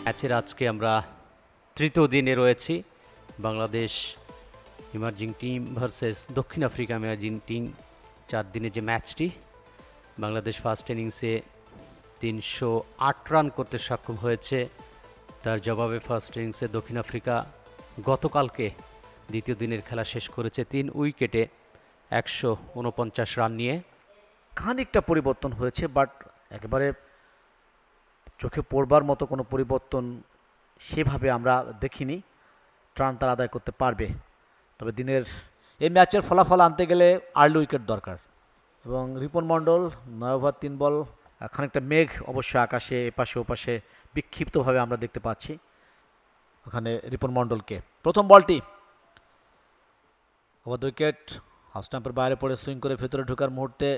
ম্যাচের আজকে আমরা তৃতীয় দিনে রয়েছি। বাংলাদেশ ইমার্জিং টিম ভার্সেস দক্ষিণ আফ্রিকা ইমার্জিং টিম। 4 দিনে যে ম্যাচটি, বাংলাদেশ ফার্স্ট ইনিংসে 308 রান করতে সক্ষম হয়েছে। তার জবাবে ফার্স্ট ইনিংসে দক্ষিণ আফ্রিকা গতকালকে দ্বিতীয় দিনের খেলা শেষ করেছে 3 উইকেটে 149 রান নিয়ে। খানিকটা পরিবর্তন হয়েছে, বাট একেবারে চোখে পড়বার মতো কোনো পরিবর্তন সেভাবে আমরা দেখিনি। রান তারা আদায় করতে পারবে, তবে দিনের এই ম্যাচের ফলাফল আনতে গেলে আর্লি উইকেট দরকার। এবং রিপন মণ্ডল 9 ওভার 3 বল, খানিকটা মেঘ অবশ্য আকাশে এপাশে ওপাশে বিক্ষিপ্তভাবে আমরা দেখতে পাচ্ছি ওখানে রিপন মণ্ডলকে। প্রথম বলটি ওভার উইকেট, হাফ স্টাম্পের বাইরে পড়ে সুইং করে ভেতরে ঢোকার মুহূর্তে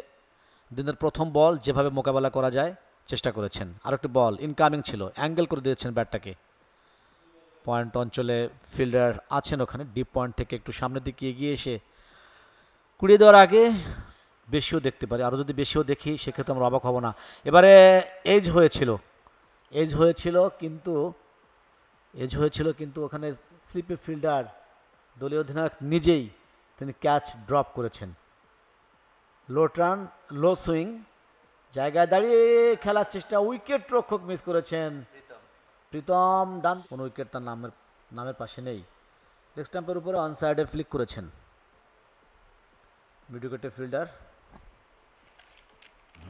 দিনের প্রথম বল যেভাবে মোকাবেলা করা যায় চেষ্টা করেছেন। আর একটি বল ইনকামিং ছিল, অ্যাঙ্গেল করে দিয়েছেন ব্যাটটাকে। পয়েন্ট অঞ্চলে ফিল্ডার আছেন ওখানে, ডিপ পয়েন্ট থেকে একটু সামনের দিকে এগিয়ে এসে কুড়িয়ে দেওয়ার আগে বেশিও দেখতে পারি, আরও যদি বেশিও দেখি সেক্ষেত্রে আমরা অবাক হব না। এবারে এজ হয়েছিল কিন্তু ওখানে স্লিপে ফিল্ডার দলীয় অধিনায়ক নিজেই তিনি ক্যাচ ড্রপ করেছেন। লো টার্ন, লো সুইং, জায়গায় দাঁড়িয়ে খেলার চেষ্টা, উইকেট রক্ষক মিস করেছেন প্রীতম। ডান, কোন উইকেট তার নামের পাশে নেই। লেগ স্টাম্পের উপরে অন সাইডে ফ্লিক করেছেন মিড উইকেটের ফিল্ডার।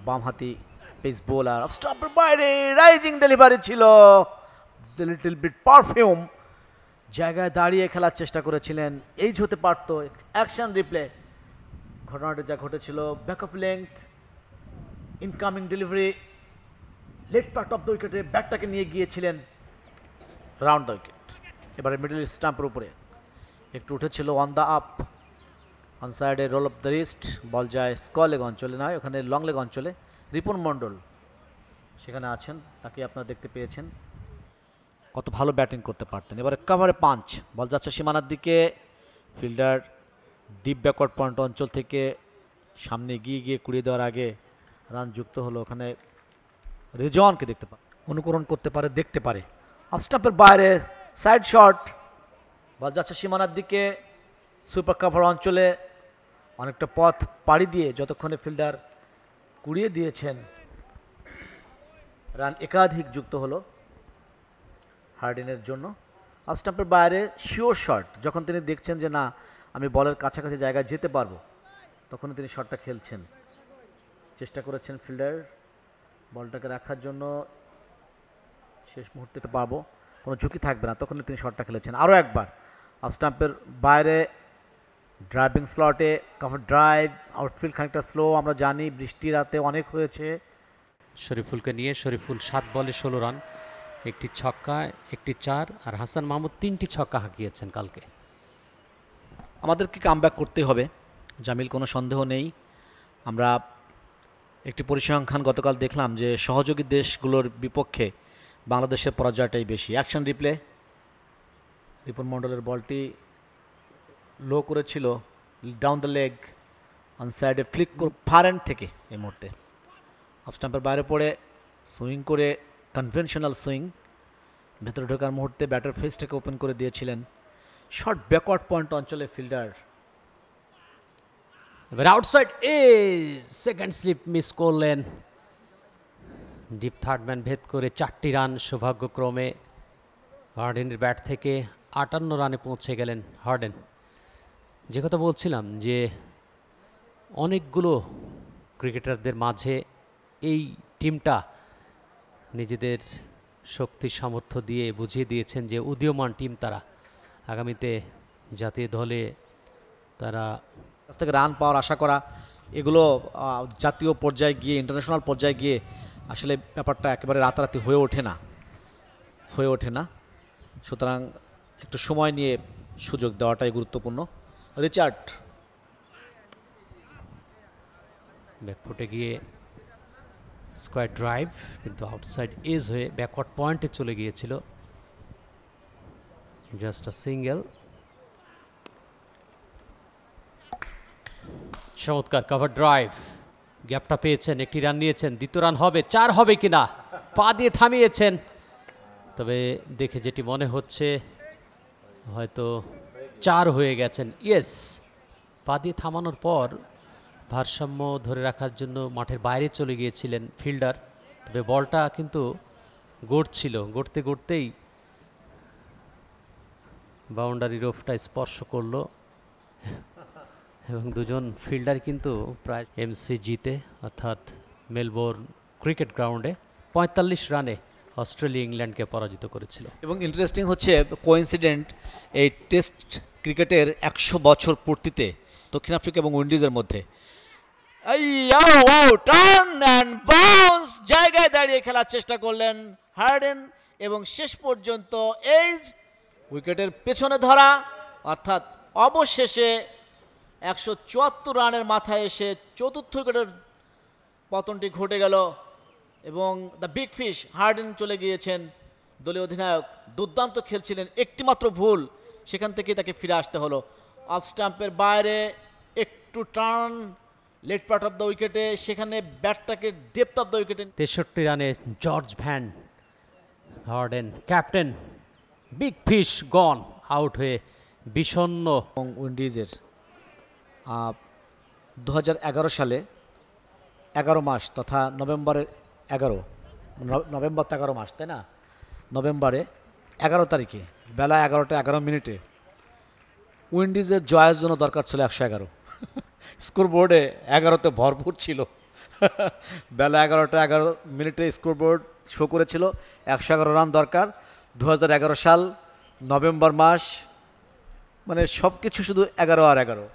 বামহাতি পেস বোলার, অফ স্টাম্পের বাইরে রাইজিং ডেলিভারি ছিল, লিটল বিট পারফিউম। জায়গায় দাঁড়িয়ে খেলার চেষ্টা করেছিলেন, এইজ হতে পারত। অ্যাকশন রিপ্লে, ঘটনাটা যা ঘটেছিল, backup length, incoming delivery, left part of the উইকেটে ব্যাটটাকে নিয়ে গিয়েছিলেন রাউন্ড দ্য উইকেট। এবারে মিডল স্টাম্পের উপরে একটু উঠেছিল অন দ্য আপ, অন সাইডে রোল অফ দ্য রিস্ট, বল যায় স্কোয়ার লেগ অঞ্চলে, নয় ওখানে লং লেগ অঞ্চলে। রিপন মণ্ডল সেখানে আছেন, তাকে আপনারা দেখতে পেয়েছেন, কত ভালো ব্যাটিং করতে পারতেন। এবারে কাভারে পাঞ্চ, বল যাচ্ছে সীমানার দিকে, ফিল্ডার ডিপ ব্যাকওয়ার্ড পয়েন্ট অঞ্চল থেকে সামনে গিয়ে কুড়িয়ে দেওয়ার আগে রান যুক্ত হলো। ওখানে রেজওয়ানকে দেখতে পারে, অনুকরণ করতে পারে, দেখতে পারে। অফ স্টাম্পের বাইরে সাইড শট, বল যাচ্ছে সীমানার দিকে, সুপার কাভার অঞ্চলে অনেকটা পথ পাড়ি দিয়ে যতক্ষণে ফিল্ডার কুড়িয়ে দিয়েছেন, রান একাধিক যুক্ত হলো হার্ডিনের জন্য। অফ স্টাম্পের বাইরে শিওর শট, যখন তিনি দেখছেন যে না আমি বলের কাছাকাছি জায়গায় যেতে পারবো, তখন তিনি শটটা খেলছেন। চেষ্টা করেছেন ফিল্ডার বলটাকে রাখার জন্য, শেষ মুহূর্তে পারবো, কোনো ঝুঁকি থাকবে না, তখন তিনি শটটা খেলেছেন। আরও একবার অফ স্টাম্পের বাইরে ড্রাইভিং স্লটে কভার ড্রাইভ, আউটফিল্ড খানিকটা স্লো, আমরা জানি বৃষ্টি রাতে অনেক হয়েছে। শরীফুলকে নিয়ে, শরীফুল 7 বলে 16 রান, একটি ছক্কা, একটি 4, আর হাসান মাহমুদ 3টি ছক্কা হাঁকিয়েছেন কালকে। আমাদেরকে কামব্যাক করতেই হবে, জামিল, কোনো সন্দেহ নেই। আমরা একটি পরিসংখ্যান গতকাল দেখলাম যে সহযোগী দেশগুলোর বিপক্ষে বাংলাদেশের পরাজয়টাই বেশি। অ্যাকশন রিপ্লে, রিপন মণ্ডলের বলটি লো করেছিল, ডাউন দ্য লেগ, অন সাইডে ফ্লিক ফার এন্ড থেকে এই মুহূর্তে অফ স্টাম্পের বাইরে পড়ে সুইং করে, কনভেনশনাল সুইং, ভেতরে ঢোকার মুহূর্তে ব্যাটার ফেসটাকে ওপেন করে দিয়েছিলেন। শর্ট ব্যাকওয়ার্ড পয়েন্ট অঞ্চলে ফিল্ডার, এবার outside edge, second slip miss করলেন। ডিপ থার্ড ম্যান ভেদ করে 4টি রান সৌভাগ্যক্রমে হার্ডেনের ব্যাট থেকে 58 রানে পৌঁছে গেলেন হার্ডেন। যে কথা বলছিলাম যে অনেকগুলো ক্রিকেটারদের মাঝে এই টিমটা নিজেদের শক্তি সামর্থ্য দিয়ে বুঝিয়ে দিয়েছেন যে উদীয়মান টিম তারা, আগামীতে জাতীয় দলে তারা কাছ থেকে রান পাওয়ার আশা করা, এগুলো জাতীয় পর্যায়ে গিয়ে, ইন্টারন্যাশনাল পর্যায়ে গিয়ে আসলে ব্যাপারটা একেবারে রাতারাতি হয়ে ওঠে না। সুতরাং একটু সময় নিয়ে সুযোগ দেওয়াটাই গুরুত্বপূর্ণ। রিচার্ড ব্যাকফুটে গিয়ে স্কোয়ার ড্রাইভ, কিন্তু আউটসাইড এজ হয়ে ব্যাকওয়ার্ড পয়েন্টে চলে গিয়েছিল। Just a single. চমৎকার কভার ড্রাইভ, গ্যাপটা পেয়েছেন, একটি রান নিয়েছেন, দ্বিতীয় রান হবে, 4 হবে কিনা, পা দিয়ে থামিয়েছেন, তবে দেখে যেটি মনে হচ্ছে হয়তো 4 হয়ে গেছেন। ইয়েস, পা দিয়ে থামানোর পর ভারসাম্য ধরে রাখার জন্য মাঠের বাইরে চলে গিয়েছিলেন ফিল্ডার, তবে বলটা কিন্তু গড়ছিল, গড়তে গড়তেই বাউন্ডারি রোফটা স্পর্শ করলো এবং দুজন ফিল্ডার কিন্তু প্রায় এমসিজিতে অর্থাৎ মেলবোর্ন ক্রিকেট গ্রাউন্ডে 45 রানে অস্ট্রেলিয়া ইংল্যান্ডকে পরাজিত করেছিল। এবং ইন্টারেস্টিং হচ্ছে কোইন্সিডেন্ট, এই টেস্ট ক্রিকেটের 100 বছর পূর্তিতে দক্ষিণ আফ্রিকা এবং উইন্ডিজের মধ্যে টার্ন অ্যান্ড বাউন্স জায়গায় দাঁড়িয়ে খেলার চেষ্টা করলেন হার্ডেন এবং শেষ পর্যন্ত এইজ উইকেটের পেছনে ধরা, অর্থাৎ অবশেষে 174 রানের মাথায় এসে চতুর্থ উইকেটের পতনটি ঘটে গেল এবং দ্য বিগ ফিশ হার্ডেন চলে গিয়েছেন। দলীয় অধিনায়ক দুর্দান্ত খেলছিলেন, একটিমাত্র ভুল, সেখান থেকেই তাকে ফিরে আসতে হলো। অফ স্টাম্পের বাইরে একটু turn late part of the উইকেটে, সেখানে ব্যাটটাকে ডেপথ অফ দ্য উইকেটে। 63 রানে George Van Heerden captain, big fish gone out হয়ে বিষণ্ণ। এবং উইন্ডিজের 2011 সালে 11 মাস তথা নভেম্বরের 11, নভেম্বর তো 11 মাস তাই না, নভেম্বরে 11 তারিখে বেলা 11টা 11 মিনিটে উইন্ডিজের জয়ের জন্য দরকার ছিল 111। স্কোর বোর্ডে 11তে ভরপুর ছিল। বেলা 11টা 11 মিনিটে স্কোর বোর্ড শো করেছিল 111 রান দরকার। 2011 সাল নভেম্বর মাস, মানে সব কিছু শুধু 11 আর 11।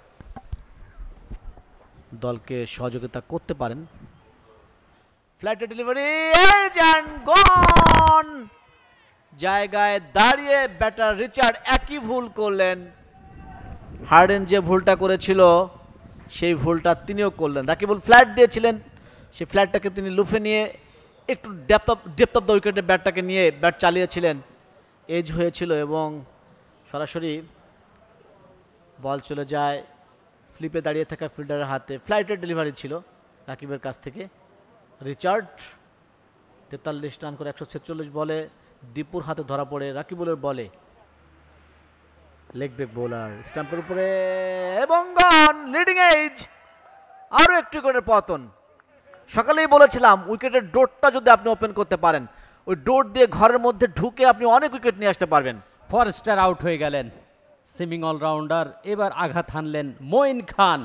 দলকে সহযোগিতা করতে পারেন। ফ্লাইট ডেলিভারি গন, জায়গায় দাঁড়িয়ে ব্যাটার রিচার্ড একই ভুল করলেন। হার্ডেন যে ভুলটা করেছিল সেই ভুলটা তিনিও করলেন। রাকিবুল ফ্ল্যাট দিয়েছিলেন, সেই ফ্ল্যাটটাকে তিনি লুফে নিয়ে একটু ডেপথ অফ দ্য উইকেটে ব্যাটটাকে নিয়ে ব্যাট চালিয়েছিলেন, এজ হয়েছিল এবং সরাসরি বল চলে যায় স্লিপে দাঁড়িয়ে থাকা ফিল্ডারের হাতে। ফ্লাইটের ডেলিভারি ছিল রাকিবের কাছ থেকে। রিচার্ড 43 রান করে 146 বলে দীপুর হাতে ধরা পড়ে রাকিবুলের বলে। লেগ ব্রেক বোলার স্টাম্পের উপরে এবং গন, লিডিং এজ, আরও একটি উইকেটের পতন। সকালেই বলেছিলাম উইকেটের ডোরটা যদি আপনি ওপেন করতে পারেন, ওই ডোর দিয়ে ঘরের মধ্যে ঢুকে আপনি অনেক উইকেট নিয়ে আসতে পারবেন। ফরেস্টার আউট হয়ে গেলেন, সুইমিং অলরাউন্ডার। এবার আঘাত হানলেন মঈন খান।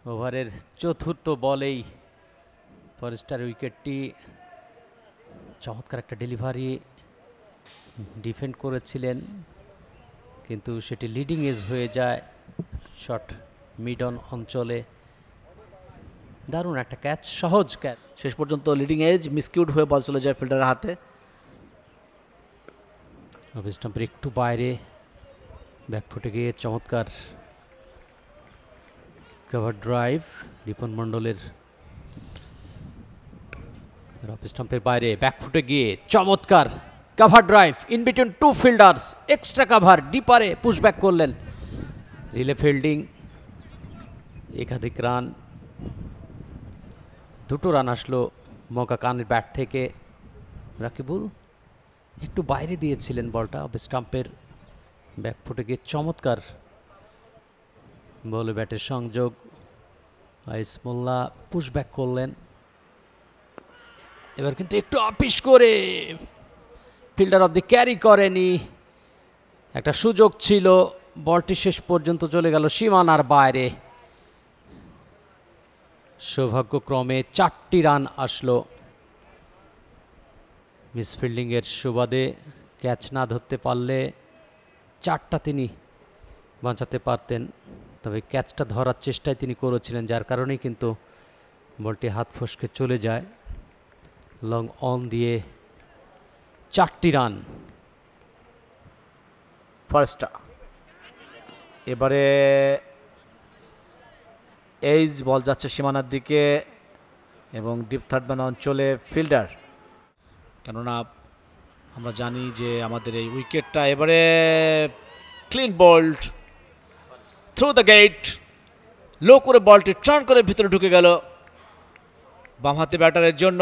ওভারের চতুর্থ বলেই ফরেস্টার উইকেটটি, চমৎকার একটা ডেলিভারি, ডিফেন্ড করেছিলেন কিন্তু সেটি লিডিং এজ হয়ে যায় শর্ট মিড অন অঞ্চলে। দারুণ একটা ক্যাচ, সহজ ক্যাচ। শেষ পর্যন্ত লিডিং এজ মিসকিউড হয়ে বল চলে যায় ফিল্ডারের হাতে। অফ স্টাম্পের একটু বাইরে ব্যাকফুটে গিয়ে চমৎকার কভার ড্রাইভ রিপন মণ্ডলের। অফ স্টাম্পের বাইরে ব্যাকফুটে গিয়ে চমৎকার cover drive in between two fielders, extra cover ডিপারে পুশব্যাক করলেন। রিলে ফিল্ডিং, একাধিক রান, 2 রান আসলো মৌকা কানের ব্যাট থেকে। রাকিবুল একটু বাইরে দিয়েছিলেন বলটা, অফ স্টাম্পের ব্যাকফুটে গিয়ে চমৎকার বলে ব্যাটের সংযোগ। আইস মোল্লা পুশব্যাক করলেন। এবার কিন্তু একটু আপিস করে ফিল্ডার অব দি ক্যারি করেনি, একটা সুযোগ ছিল, বলটি শেষ পর্যন্ত চলে গেল সীমানার বাইরে। সৌভাগ্যক্রমে 4টি রান আসলো। মিসফিল্ডিংয়ের সুবাদে ক্যাচ না ধরতে পারলে 4টা তিনি বাঁচাতে পারতেন, তবে ক্যাচটা ধরার চেষ্টায় তিনি করেছিলেন, যার কারণেই কিন্তু বলটি হাত ফসকে চলে যায়। লং অন দিয়ে 4টি রান ফার্স্টটা। এবারে এইজ বল যাচ্ছে সীমানার দিকে এবং ডিপ থার্ড ম্যান অঞ্চলে ফিল্ডার, কেননা আমরা জানি যে আমাদের এই উইকেটটা এবারে clean bowled through the gate, low করে বলটি টার্ন করে ভিতরে ঢুকে গেল বামহাতি ব্যাটারের জন্য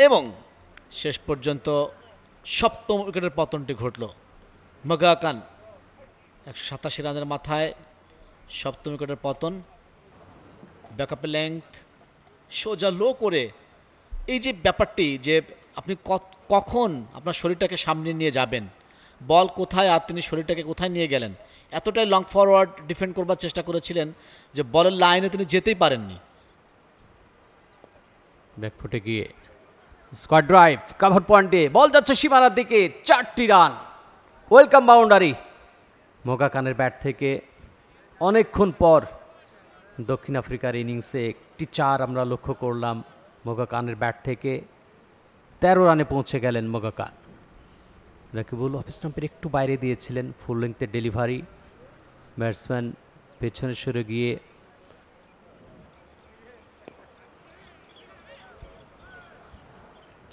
এবং শেষ পর্যন্ত সপ্তম উইকেটের পতনটি ঘটল। মগাকান 187 রানের মাথায় সপ্তম উইকেটের পতন। ব্যাকআপে লেংথ সোজা লো করে, এই যে ব্যাপারটি যে আপনি কখন আপনার শরীরটাকে সামনে নিয়ে যাবেন, বল কোথায় আর তিনি শরীরটাকে কোথায় নিয়ে গেলেন, এতটাই লং ফরওয়ার্ড ডিফেন্ড করবার চেষ্টা করেছিলেন যে বলের লাইনে তিনি যেতেই পারেননি। ব্যাকফুটে গিয়ে স্কোয়াড ড্রাইভ, কভার পয়েন্টে বল যাচ্ছে সীমানার দিকে, 4টি রান, ওয়েলকাম বাউন্ডারি। মোগাকানের ব্যাট থেকে অনেকক্ষণ পর দক্ষিণ আফ্রিকার ইনিংসে একটি 4 আমরা লক্ষ্য করলাম। মোগাকানের ব্যাট থেকে 13 রানে পৌঁছে গেলেন মোগাকান। রাকিবুল অফ স্টাম্পের একটু বাইরে দিয়েছিলেন, ফুল লেন্থের ডেলিভারি, ব্যাটসম্যান পেছনে সরে গিয়ে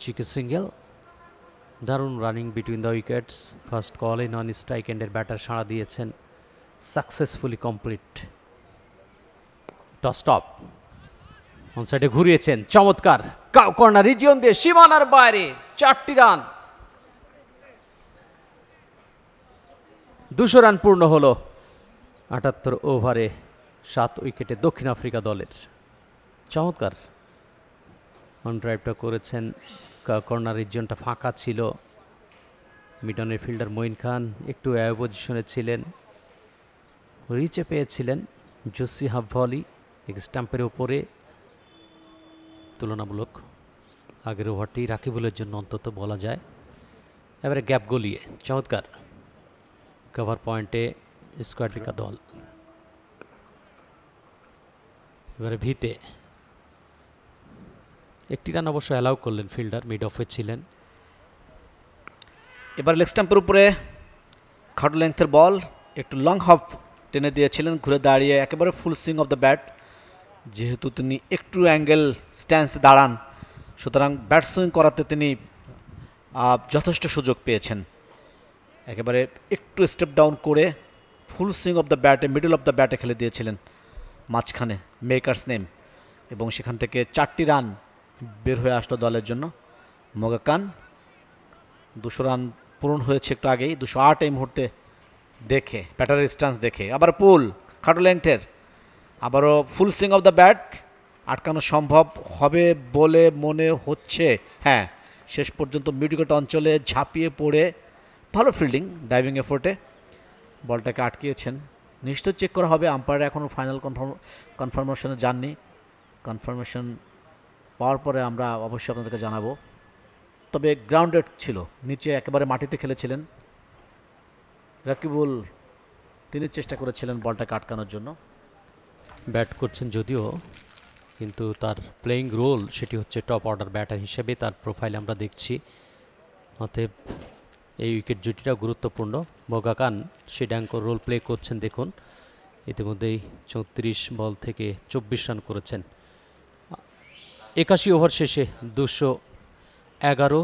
চিকে সিঙ্গেল। দারুণ running between the wickets, first কলে নন স্ট্রাইক এন্ডের ব্যাটার সাড়া দিয়েছেন, সাকসেসফুলি কমপ্লিট। টপ অন সাইডে ঘুরিয়েছেন, চমৎকার কর্নার রিজিয়ন দিয়ে সীমানার বাইরে, 4টি রান। 200 রান পূর্ণ হলো 78 ওভারে 7 উইকেটে দক্ষিণ আফ্রিকা দলের। চমৎকার অন ড্রাইভটা করেছেন, কর্নার রিজিয়নটা ফাঁকা ছিল, মিডনের ফিল্ডার মঈন খান একটু অ্যাওয়ে পজিশনে ছিলেন, রিচে পেয়েছিলেন জোসি হাফ ভলি স্টাম্পের উপরে, তুলনামূলক আগের ওভারটি রাকিবুলের জন্য অন্তত বলা যায়। এবারে গ্যাপ গলিয়ে চমৎকার কভার পয়েন্টে স্কোয়াড আফ্রিকা দল। এবারে ভিতে একটি রান অবশ্য অ্যালাউ করলেন ফিল্ডার, মিড অফে ছিলেন। এবার লেগ স্টাম্পের উপরে খাটো লেংথের বল, একটু লং হপ টেনে দিয়েছিলেন, ঘুরে দাঁড়িয়ে একেবারে ফুল সুইং অফ দ্য ব্যাট। যেহেতু তিনি একটু অ্যাঙ্গেল স্ট্যান্সে দাঁড়ান, সুতরাং ব্যাট সুইং করাতে তিনি যথেষ্ট সুযোগ পেয়েছেন। একেবারে একটু স্টেপ ডাউন করে ফুল সুইং অফ দ্য ব্যাটে, মিডল অফ দ্য ব্যাটে খেলে দিয়েছিলেন মাঝখানে মেকার্স নেম, এবং সেখান থেকে 4টি রান বের হয়ে আসলো দলের জন্য। মোগাকান 200 রান পূরণ হয়েছে একটু আগেই, 208 এই মুহূর্তে দেখে, ব্যাটারের স্ট্যান্স দেখে। আবার পুল খাটো লেংথের, আবারও ফুল সুইং অফ দ্য ব্যাট, আটকানো সম্ভব হবে বলে মনে হচ্ছে। হ্যাঁ, শেষ পর্যন্ত মিড উইকেট অঞ্চলে ঝাঁপিয়ে পড়ে ভালো ফিল্ডিং, ডাইভিং এফোর্টে বলটাকে আটকিয়েছেন। নিশ্চয় চেক করা হবে, আম্পায়ার এখনও ফাইনাল কনফার্মেশনে যাননি। কনফার্মেশন পাওয়ার পরে আমরা অবশ্যই আপনাদেরকে জানাবো। তবে গ্রাউন্ডেড ছিল, নিচে একেবারে মাটিতে খেলেছিলেন রাকিবুল, তিনি চেষ্টা করেছিলেন বলটাকে আটকানোর জন্য। ব্যাট করছেন যদিও, কিন্তু তার প্লেইং রোল সেটি হচ্ছে টপ অর্ডার ব্যাটার হিসেবে তার প্রোফাইল আমরা দেখছি। অতএব এই উইকেট জুটিটা গুরুত্বপূর্ণ। মোগাকান শিডাঙ্কর রোল প্লে করছেন, দেখুন ইতিমধ্যেই 34 বল থেকে 24 রান করেছেন। 81 ওভার শেষে 211,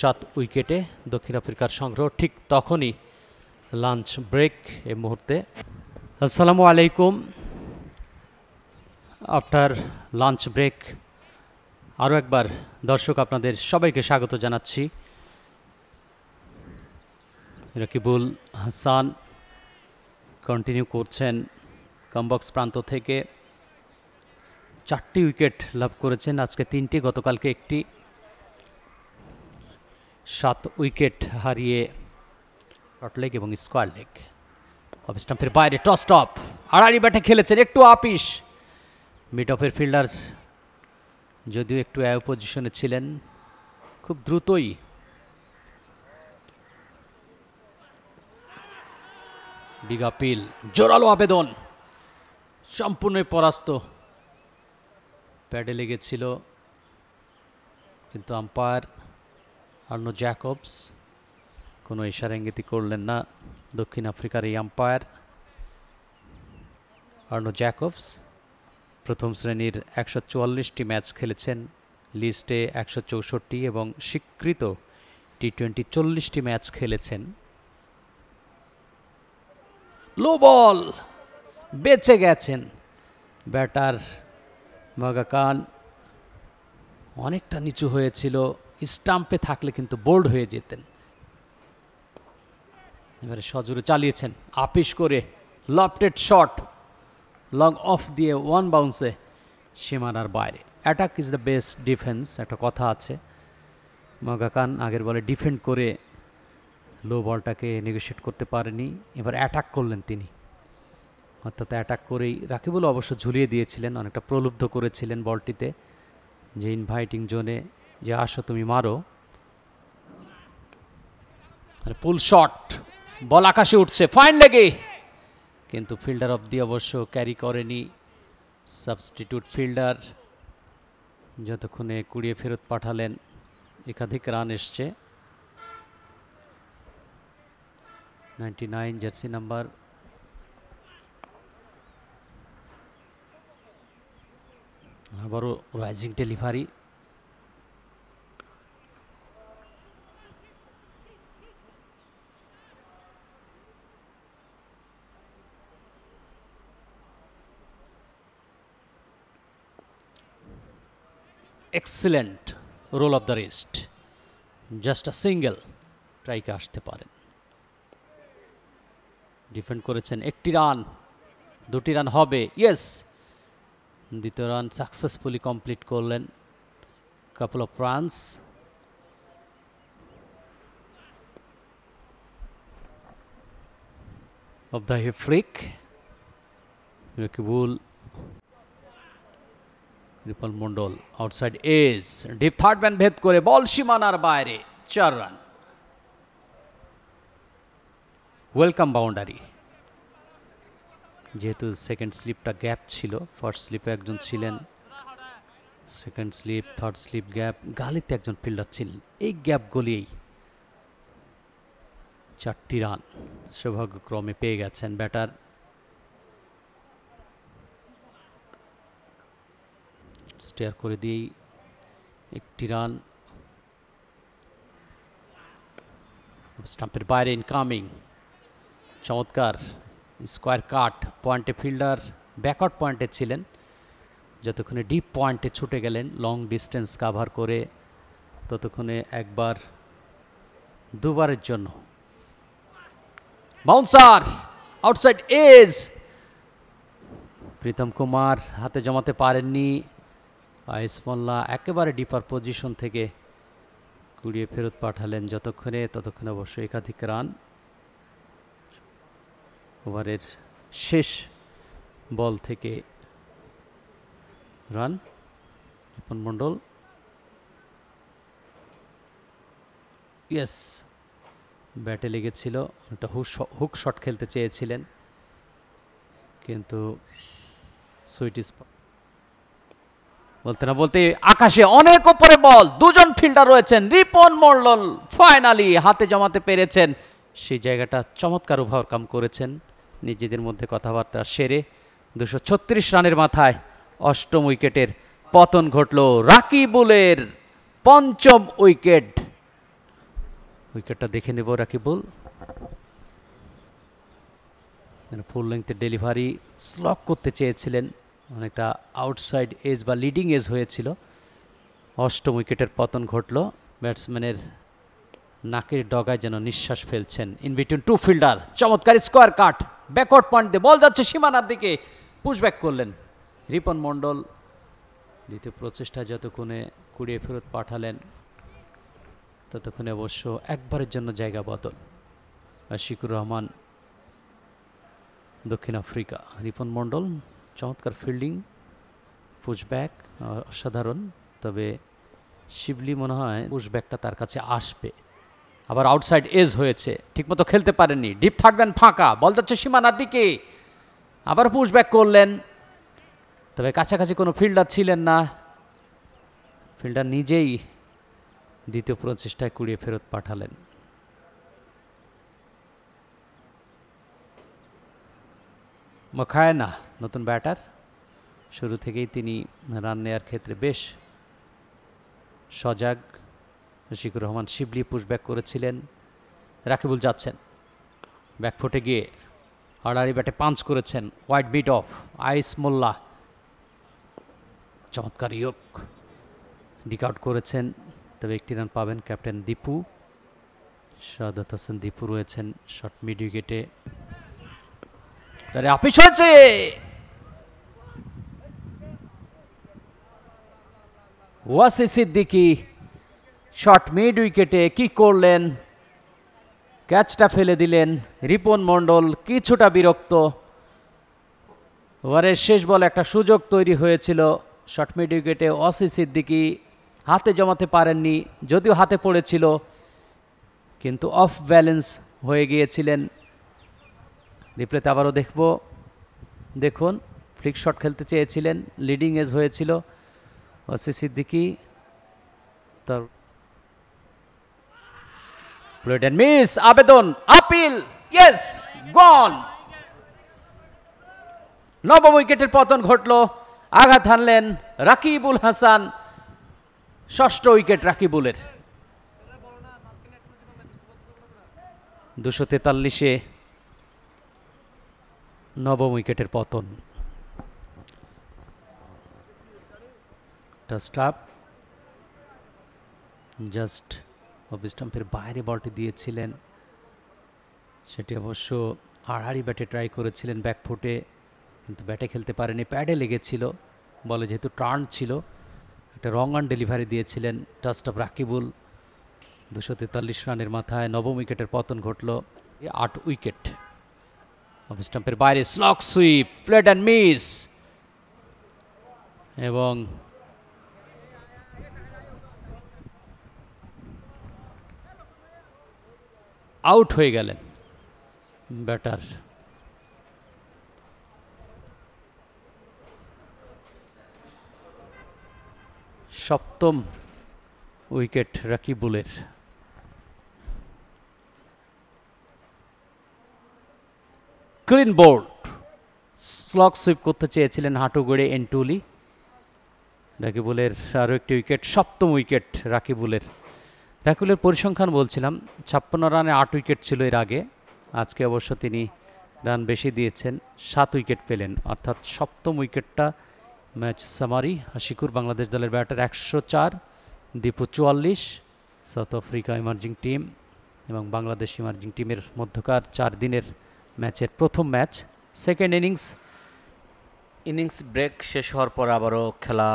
7 উইকেটে দক্ষিণ আফ্রিকার সংগ্রহ। ঠিক তখনই লাঞ্চ ব্রেক এই মুহূর্তে। আসসালামু আলাইকুম। আফটার লাঞ্চ ব্রেক আরও একবার দর্শক আপনাদের সবাইকে স্বাগত জানাচ্ছি। রাকিবুল হাসান কন্টিনিউ করছেন কমবক্স প্রান্ত থেকে, 4টি উইকেট লাভ করেছেন, আজকে 3টি, গতকালকে 1টি। 7 উইকেট হারিয়ে শর্ট লেগ এবং স্কোয়ার লেগ। অফ স্টাম্পের বাইরে টস টপ, আড়াআড়ি ব্যাটে খেলেছেন, একটু আপিস। মিড অফের ফিল্ডার যদিও একটু অ্যাওয়ে পজিশনে ছিলেন, খুব দ্রুতই বিগ আপিল, জোরালো আবেদন, সম্পূর্ণ পরাস্ত। প্যাডে লেগেছিল, কিন্তু আম্পায়ার আর্নো জ্যাকবস কোনো ইশারা ইঙ্গিত করলেন না। দক্ষিণ আফ্রিকার এই আম্পায়ার আর্নো জ্যাকবস প্রথম শ্রেণীর 144টি ম্যাচ খেলেছেন, লিস্টে 164 এবং স্বীকৃত টি-20 40টি ম্যাচ খেলেছেন। লো বল, বেঁচে গেছেন ব্যাটার মোগাকান, অনেকটা নিচু হয়েছিল স্টাম্পে থাকলে কিন্তু বোল্ড হয়ে যেতেন। এবারে সজোরে চালিয়েছেন, আপিস করে লফটেড শট, লং অফ দিয়ে ওয়ান বাউন্সে সীমানার বাইরে। Attack is the best defence, একটা কথা আছে। মগা খান আগের বলে ডিফেন্ড করে লো বলটাকে নেগোশিয়েট করতে পারেনি, এবার অ্যাটাক করলেন তিনি। অর্থাৎ অ্যাটাক করেই রাকিবুল অবশ্য ঝুলিয়ে দিয়েছিলেন, অনেকটা প্রলুব্ধ করেছিলেন বলটিতে, যে ইনভাইটিং জোনে যে আসো তুমি মারো। পুল শট, বল আকাশে উঠছে, ফাইন লেগে, কিন্তু ফিল্ডার অব দি অবশ্য ক্যারি করেনি। সাবস্টিটিউট ফিল্ডার যতক্ষণে কুড়িয়ে ফেরত পাঠালেন। একাধিক রান এসছে। 99 জার্সি নাম্বার, আবারও rising delivery. Excellent roll of the wrist, just a single স্ট্রাইকে আসতে পারেন। ডিফেন্ড করেছেন, একটি রান, দুটি রান হবে, ইয়েস। দ্বিতীয় রান সাকসেসফুলি কমপ্লিট করলেন। Couple of runs. Off the হিফ্রিক, Rakibul, Ripon Mondal, outside edge, deep third man ভেদ করে বল সীমানার বাইরে, 4 রান। Welcome boundary. যেহেতু সেকেন্ড স্লিপটা গ্যাপ ছিল, ফার্স্ট স্লিপে একজন ছিলেন, second slip, third slip gap, গালিতে একজন ফিল্ডার ছিলেন, এই গ্যাপ গলিয়েই 4টি রান সৌভাগ্যক্রমে পেয়ে গেছেন ব্যাটার। স্টেয়ার করে দিয়েই 1টি রান। স্টাম্পের বাইরে ইনকামিং, চমৎকার স্কোয়ার কাট, পয়েন্টে ফিল্ডার ব্যাকআউট পয়েন্টে ছিলেন, যতক্ষণে ডিপ পয়েন্টে ছুটে গেলেন লং ডিস্টেন্স কাভার করে, ততক্ষণে একবার দুবারের জন্য bouncer, outside edge. Pritam Kumar হাতে জমাতে পারেননি। আইস মোল্লা একেবারে ডিপার পজিশন থেকে কুড়িয়ে ফেরত পাঠালেন, ততক্ষণে অবশ্যই একাধিক রান। ওভারের শেষ বল থেকে রান। রিপন মন্ডল, ইয়েস, ব্যাটে লেগেছিল, একটা হুক শট খেলতে চেয়েছিলেন, কিন্তু সুইটিস বলতে না বলতে আকাশে অনেক ওপরে বল, দুজন ফিল্ডার রয়েছেন, রিপন মন্ডল ফাইনালি হাতে জমাতে পেরেছেন, সেই জায়গাটা চমৎকার ওভারকাম করেছেন, নিজেদের মধ্যে কথাবার্তা সেরে 236 রানের মাথায় 8ম উইকেটের পতন ঘটল। রাকিবুলের 5ম উইকেট। উইকেটটা দেখে নেব। রাকিবুল ফুল লেন্থের ডেলিভারি, স্লক করতে চেয়েছিলেন, অনেকটা আউটসাইড এজ বা লিডিং এজ হয়েছিল। 8ম উইকেটের পতন ঘটল। ব্যাটসম্যানের নাকের ডগায় যেন নিঃশ্বাস ফেলছেন। ইন বিটুইন টু ফিল্ডার, চমৎকার স্কোয়ার কাট, ব্যাকওয়ার্ড পয়েন্ট দিয়ে বল যাচ্ছে সীমানার দিকে, পুশব্যাক করলেন রিপন মন্ডল। দ্বিতীয় প্রচেষ্টা যতক্ষণে কুড়িয়ে ফেরত পাঠালেন, ততক্ষণে অবশ্য একবারের জন্য জায়গা বদল। আশিকুর রহমান, দক্ষিণ আফ্রিকা। রিপন মন্ডল, চমৎকার ফিল্ডিং, পুশব্যাক অসাধারণ, তবে শিবলি মনে হয় পুশব্যাকটা তার কাছে আসবে। আবার আউটসাইড এজ হয়েছে, ঠিকমতো খেলতে পারেননি, ডিপ থার্ড ম্যান ফাঁকা, বল যাচ্ছে সীমানার দিকে, আবার পুশব্যাক করলেন, তবে কাছাকাছি কোনো ফিল্ডার ছিলেন না, ফিল্ডার নিজেই দ্বিতীয় প্রচেষ্টায় কুড়িয়ে ফেরত পাঠালেন। মখায়না নতুন ব্যাটার, শুরু থেকেই তিনি রান নেয়ার ক্ষেত্রে বেশ সজাগ। রশিকুর রহমান শিবলি পুশব্যাক করেছিলেন। রাকিবুল যাচ্ছেন, ব্যাকফুটে গিয়ে আড়াআড়ি ব্যাটে পাঞ্চ করেছেন, ওয়াইড বিট অফ। আইস মোল্লা চমৎকার ইয়র্ক ডিক আউট করেছেন, তবে একটি রান পাবেন ক্যাপ্টেন দীপু। শাহাদাত হোসেন দীপু রয়েছেন শর্ট মিড উইকেটে। আপিস হয়েছে, ওয়াসি সিদ্দিকী শর্ট মিড উইকেটে কি করলেন, ক্যাচটা ফেলে দিলেন। রিপন মণ্ডল কিছুটা বিরক্ত। ওভারের শেষ বলে একটা সুযোগ তৈরি হয়েছিল শর্ট মিড উইকেটে, ওয়াসি সিদ্দিকী হাতে জমাতে পারেননি, যদিও হাতে পড়েছিল কিন্তু অফ ব্যালেন্স হয়ে গিয়েছিলেন। রিপ্লেতে আবারও দেখব, দেখুন ফ্লিক শট খেলতে চেয়েছিলেন, লিডিং এজ হয়েছিল ওয়াসি সিদ্দিকী। তার প্লেড এন্ড মিস, আবেদন, আপিল, ইয়েস, গন। নবম উইকেটের পতন ঘটল, আঘাত হানলেন রাকিবুল হাসান। ষষ্ঠ উইকেট রাকিবুলের। 243-এ নবম উইকেটের পতন। টাস্ট আপ, জাস্ট অফ স্টাম্পের বাইরে বলটি দিয়েছিলেন, সেটি অবশ্য আড়াআড়ি ব্যাটে ট্রাই করেছিলেন ব্যাকফুটে, কিন্তু ব্যাটে খেলতে পারেনি, প্যাডে লেগেছিল। বলে যেহেতু টার্ন ছিল, একটা রং অন ডেলিভারি দিয়েছিলেন টাস্ট আপ রাকিবুল। 243 রানের মাথায় নবম উইকেটের পতন ঘটল। 8 উইকেট। অফ স্টাম্পের বাইরে slog sweep, played and miss, এবং আউট হয়ে গেলেন ব্যাটার। সপ্তম উইকেট রাকিবুলের। ক্লিন বোল্ড, স্লগ সুইপ করতে চেয়েছিলেন হাঁটু গড়ে এন্টুলি। রাকিবুলের আরও একটি উইকেট, সপ্তম উইকেট রাকিবুলের। রাকিবুলের পরিসংখ্যান বলছিলাম, 56 রানে 8 উইকেট ছিল এর আগে। আজকে অবশ্য তিনি রান বেশি দিয়েছেন, 7 উইকেট পেলেন, অর্থাৎ সপ্তম উইকেটটা ম্যাচ সামারি। হাশিকুর বাংলাদেশ দলের batter 104, Dipu 44। South Africa emerging team এবং বাংলাদেশ ইমার্জিং টিমের মধ্যকার 4 দিনের ম্যাচের প্রথম ম্যাচ। সেকেন্ড ইনিংস ব্রেক শেষ হওয়ার পর আবারও খেলা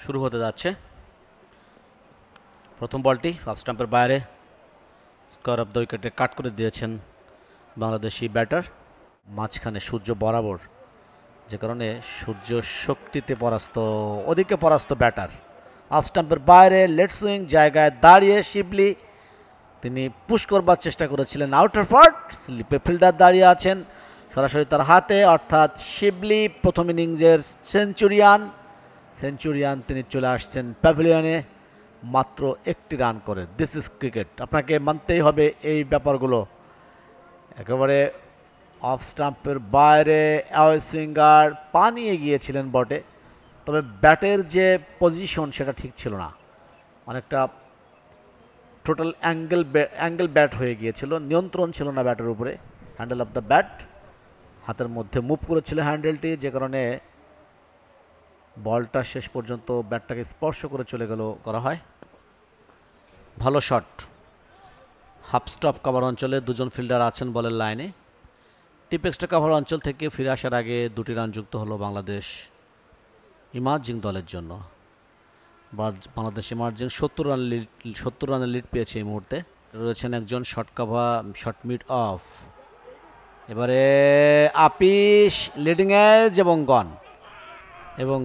শুরু হতে যাচ্ছে। প্রথম বলটি অফ স্টাম্পের বাইরে, স্কোয়ার অফ দ্য উইকেটে কাট করে দিয়েছেন বাংলাদেশি ব্যাটার। মাঝখানে সূর্য বরাবর, যে কারণে সূর্য শক্তিতে পরাস্ত, ওদিকে পরাস্ত ব্যাটার। অফ স্টাম্পের বাইরে লেট সুইং জায়গায় দাঁড়িয়ে শিবলি তিনি পুশ করবার চেষ্টা করেছিলেন, আউটার পার্ট স্লিপে ফিল্ডার দাঁড়িয়ে আছেন সরাসরি তার হাতে, অর্থাৎ শিবলি প্রথম ইনিংসের সেঞ্চুরিয়ান তিনি চলে আসছেন প্যাভিলিয়নে মাত্র একটি রান করে। দিস ইজ ক্রিকেট, আপনাকে মানতেই হবে এই ব্যাপারগুলো। একেবারে অফ স্টাম্পের বাইরে অ্যাওয়ে সুইঙ্গার পা নিয়ে গিয়েছিলেন বটে, তবে ব্যাটের যে পজিশন সেটা ঠিক ছিল না, অনেকটা টোটাল অ্যাঙ্গেল ব্যাট হয়ে গিয়েছিল, নিয়ন্ত্রণ ছিল না ব্যাটের উপরে। হ্যান্ডেল অফ দ্য ব্যাট হাতের মধ্যে মুভ করেছিল হ্যান্ডেলটি, যে কারণে বলটা শেষ পর্যন্ত ব্যাটটাকে স্পর্শ করে চলে গেল করা হয়। ভালো শট। হাফ স্টপ কভার অঞ্চলে দুজন ফিল্ডার আছেন বলের লাইনে। টিপ এক্সট্রা কভার অঞ্চল থেকে ফিরে আসার আগে 2টি রান যুক্ত হলো বাংলাদেশ ইমার্জিং দলের জন্য। বাংলাদেশ ইমার্জিং 70 রানের লিড পেয়েছে এই মুহূর্তে। রয়েছেন একজন শর্ট মিড অফ। এবারে আপিস, লিডিং এজ এবং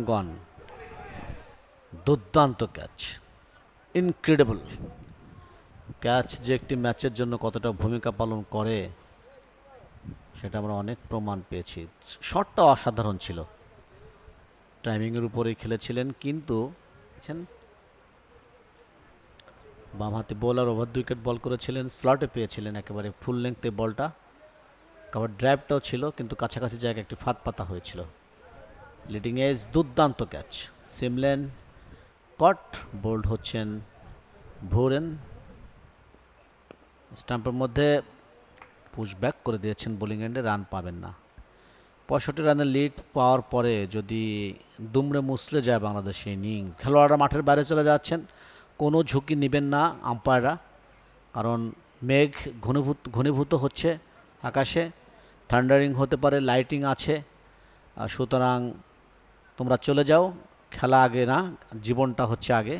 গন। দুর্দান্ত ক্যাচ, ইনক্রেডিবল ক্যাচ, যে একটি ম্যাচের জন্য কতটা ভূমিকা পালন করে সেটা আমরা অনেক প্রমাণ পেয়েছি। শটটাও অসাধারণ ছিল, টাইমিংয়ের উপরেই খেলেছিলেন, কিন্তু বামহাতি বোলার ওভার দ্য উইকেট বল করেছিলেন, স্লটে পেয়েছিলেন একেবারে ফুল লেংথে বলটা। কভার ড্রাইভটাও ছিল, কিন্তু কাছাকাছি জায়গায় একটি ফাঁদ পাতা হয়েছিল। লিডিং এজ, দুর্দান্ত ক্যাচ, সিমলেন কট, বোল্ড হচ্ছেন ভোরেন। স্টাম্পের মধ্যে পুশ ব্যাক করে দিয়েছেন বোলিং এন্ডে, রান পাবেন না। 65 রানের লিড পাওয়ার পরে যদি দুমড়ে মুচড়ে যায় বাংলাদেশের ইনিংস, খেলোয়াড়রা মাঠের বাইরে চলে যাচ্ছেন। কোনো ঝুঁকি নেবেন না আম্পায়াররা, কারণ মেঘ ঘনীভূত হচ্ছে আকাশে, থান্ডারিং হতে পারে, লাইটিং আছে। সুতরাং তোমরা চলে যাও, খেলা আগে না, জীবনটা হচ্ছে আগে।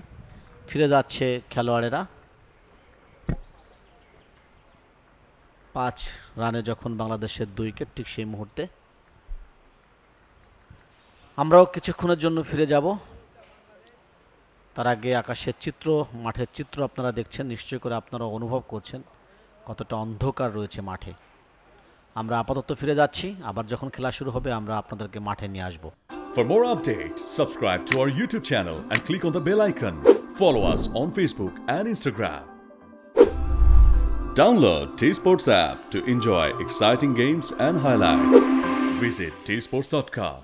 ফিরে যাচ্ছে খেলোয়াড়েরা। 5 রানে যখন বাংলাদেশের 2 উইকেট, ঠিক সেই মুহূর্তে আমরাও কিছুক্ষণের জন্য ফিরে যাব। তার আগে আকাশের চিত্র, মাঠের চিত্র আপনারা দেখছেন, নিশ্চয় করে আপনারা অনুভব করছেন কতটা অন্ধকার রয়েছে মাঠে। আমরা আপাতত ফিরে যাচ্ছি, আবার যখন খেলা শুরু হবে আমরা আপনাদেরকে মাঠে নিয়ে আসব। For more updates, subscribe to our YouTube channel and click on the bell icon. Follow us on Facebook and Instagram. Download T-Sports app to enjoy exciting games and highlights. Visit tsports.com.